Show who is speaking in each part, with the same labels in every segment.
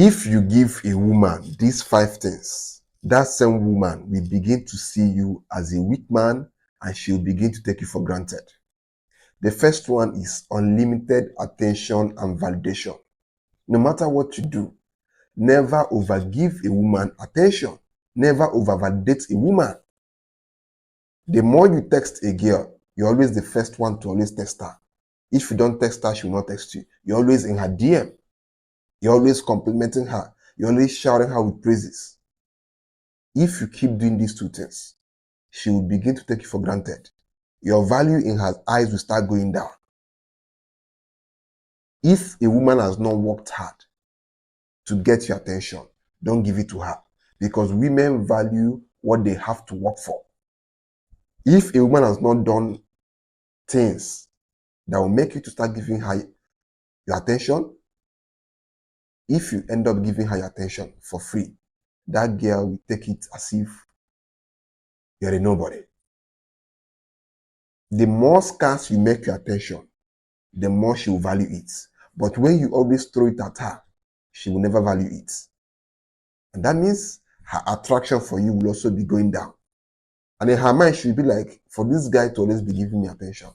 Speaker 1: If you give a woman these 5 things, that same woman will begin to see you as a weak man and she'll begin to take you for granted. The first one is unlimited attention and validation. No matter what you do, never overgive a woman attention. Never overvalidate a woman. The more you text a girl, you're always the first one to always text her. If you don't text her, she will not text you. You're always in her DM. You're always complimenting her. You're always shouting her with praises. If you keep doing these 2 things, she will begin to take you for granted. Your value in her eyes will start going down. If a woman has not worked hard to get your attention, don't give it to her, because women value what they have to work for. If a woman has not done things that will make you to start giving her your attention, if you end up giving her your attention for free, that girl will take it as if you're a nobody. The more scarce you make your attention, the more she will value it. But when you always throw it at her, she will never value it. And that means her attraction for you will also be going down. And in her mind, she'll be like, for this guy to always be giving me attention,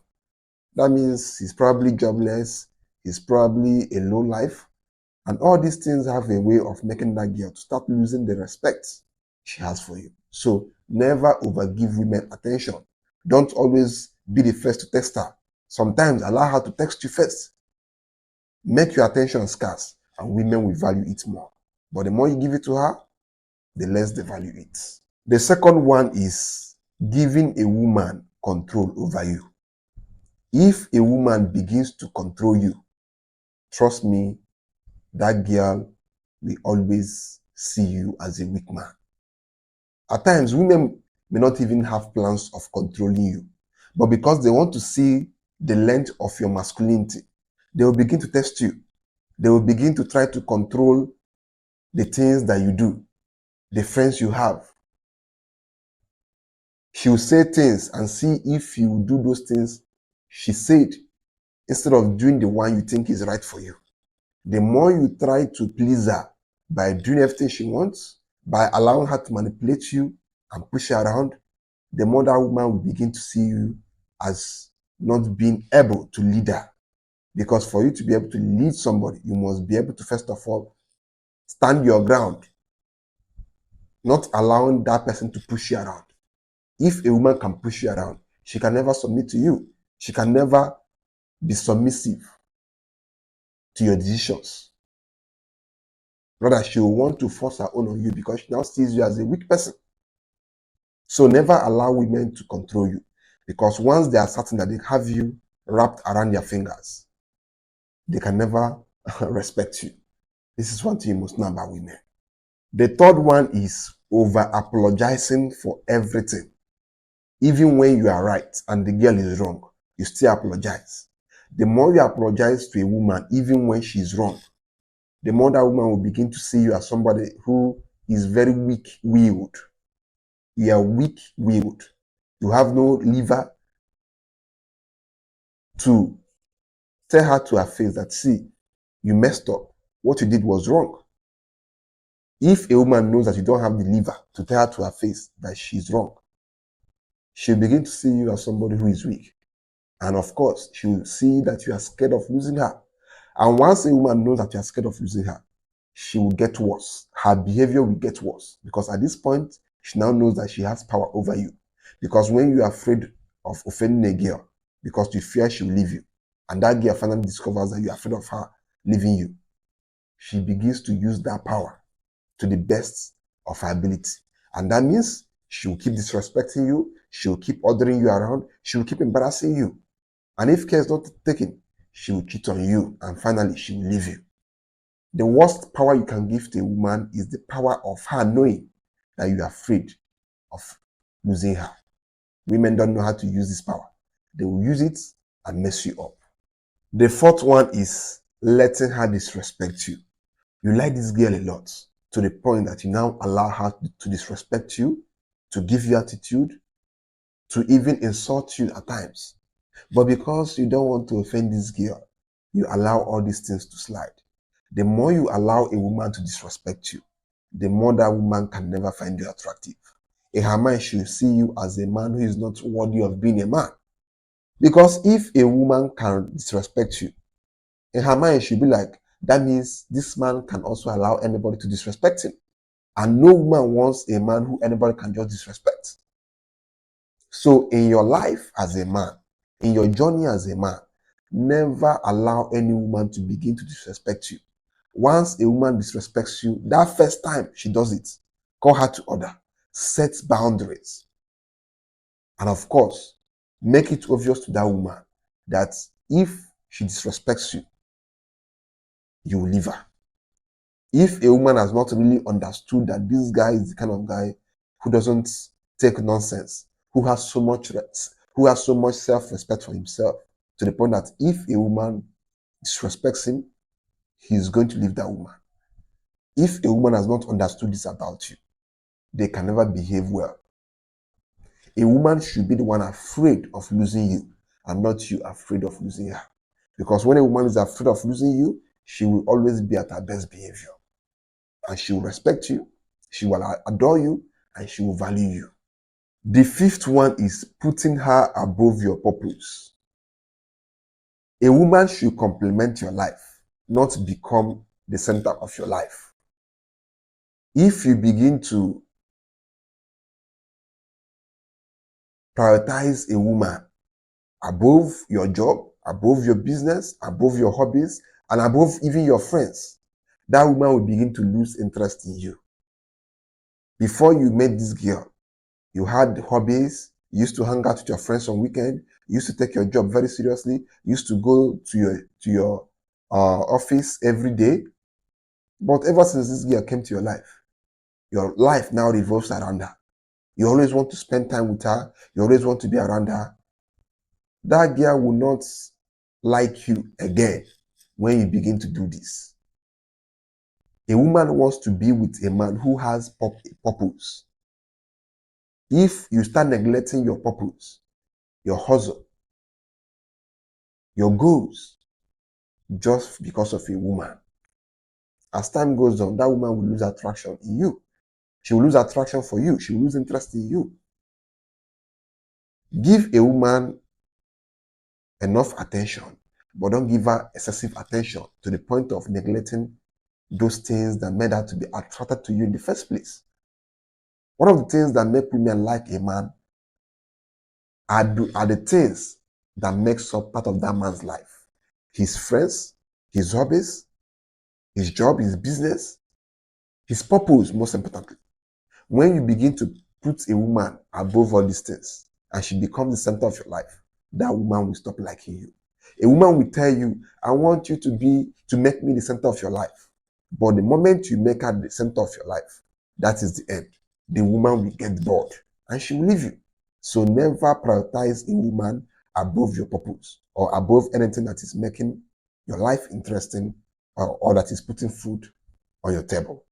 Speaker 1: that means he's probably jobless, he's probably a low life. And all these things have a way of making that girl to start losing the respect she has for you. So never overgive women attention. Don't always be the first to text her. Sometimes allow her to text you first. Make your attention scarce and women will value it more. But the more you give it to her, the less they value it. The second one is giving a woman control over you. If a woman begins to control you, trust me, that girl will always see you as a weak man. At times, women may not even have plans of controlling you, but because they want to see the length of your masculinity, they will begin to test you. They will begin to try to control the things that you do, the friends you have. She will say things and see if you do those things she said, instead of doing the one you think is right for you. The more you try to please her by doing everything she wants, by allowing her to manipulate you and push her around, the more that woman will begin to see you as not being able to lead her. Because for you to be able to lead somebody, you must be able to, first of all, stand your ground, not allowing that person to push you around. If a woman can push you around, she can never submit to you. She can never be submissive to your decisions. Rather, she will want to force her own on you because she now sees you as a weak person. So never allow women to control you, because once they are certain that they have you wrapped around their fingers, they can never respect you. This is one thing you must know about women. The third one is over-apologizing for everything. Even when you are right and the girl is wrong, you still apologize. The more you apologize to a woman, even when she's wrong, the more that woman will begin to see you as somebody who is very weak-willed. You are weak-willed. You have no liver to tell her to her face that, see, you messed up. What you did was wrong. If a woman knows that you don't have the liver to tell her to her face that she's wrong, she'll begin to see you as somebody who is weak. And of course, she'll see that you are scared of losing her. And once a woman knows that you are scared of losing her, she will get worse. Her behavior will get worse, because at this point, she now knows that she has power over you. Because when you are afraid of offending a girl, because you fear she will leave you, and that girl finally discovers that you are afraid of her leaving you, she begins to use that power to the best of her ability. And that means she will keep disrespecting you, she will keep ordering you around, she will keep embarrassing you. And if care is not taken, she will cheat on you, and finally she will leave you. The worst power you can give to a woman is the power of her knowing that you are afraid of losing her. Women don't know how to use this power. They will use it and mess you up. The fourth one is letting her disrespect you. You like this girl a lot, to the point that you now allow her to disrespect you, to give you attitude, to even insult you at times. But because you don't want to offend this girl, you allow all these things to slide. The more you allow a woman to disrespect you, the more that woman can never find you attractive. In her mind, she will see you as a man who is not worthy of being a man. Because if a woman can disrespect you, in her mind, she'll be like, that means this man can also allow anybody to disrespect him. And no woman wants a man who anybody can just disrespect. So in your life as a man, in your journey as a man, never allow any woman to begin to disrespect you. Once a woman disrespects you, that first time she does it, call her to order, set boundaries. And of course, make it obvious to that woman that if she disrespects you, you will leave her. If a woman has not really understood that this guy is the kind of guy who doesn't take nonsense, who has so much self-respect for himself, to the point that if a woman disrespects him, he's going to leave that woman. If a woman has not understood this about you, they can never behave well. A woman should be the one afraid of losing you and not you afraid of losing her. Because when a woman is afraid of losing you, she will always be at her best behavior. And she will respect you, she will adore you, and she will value you. The fifth one is putting her above your purpose. A woman should complement your life, not become the center of your life. If you begin to prioritize a woman above your job, above your business, above your hobbies, and above even your friends, that woman will begin to lose interest in you. Before you met this girl, you had hobbies, you used to hang out with your friends on weekend, you used to take your job very seriously, you used to go to your office every day. But ever since this girl came to your life now revolves around her. You always want to spend time with her, you always want to be around her. That girl will not like you again when you begin to do this. A woman wants to be with a man who has purpose. If you start neglecting your purpose, your hustle, your goals, just because of a woman, as time goes on, that woman will lose attraction in you. She will lose attraction for you. She will lose interest in you. Give a woman enough attention, but don't give her excessive attention to the point of neglecting those things that made her to be attracted to you in the first place. One of the things that make women like a man are the things that makes up part of that man's life. His friends, his hobbies, his job, his business, his purpose, most importantly. When you begin to put a woman above all these things and she becomes the center of your life, that woman will stop liking you. A woman will tell you, I want you to make me the center of your life. But the moment you make her the center of your life, that is the end. The woman will get bored and she will leave you. So never prioritize a woman above your purpose or above anything that is making your life interesting or that is putting food on your table.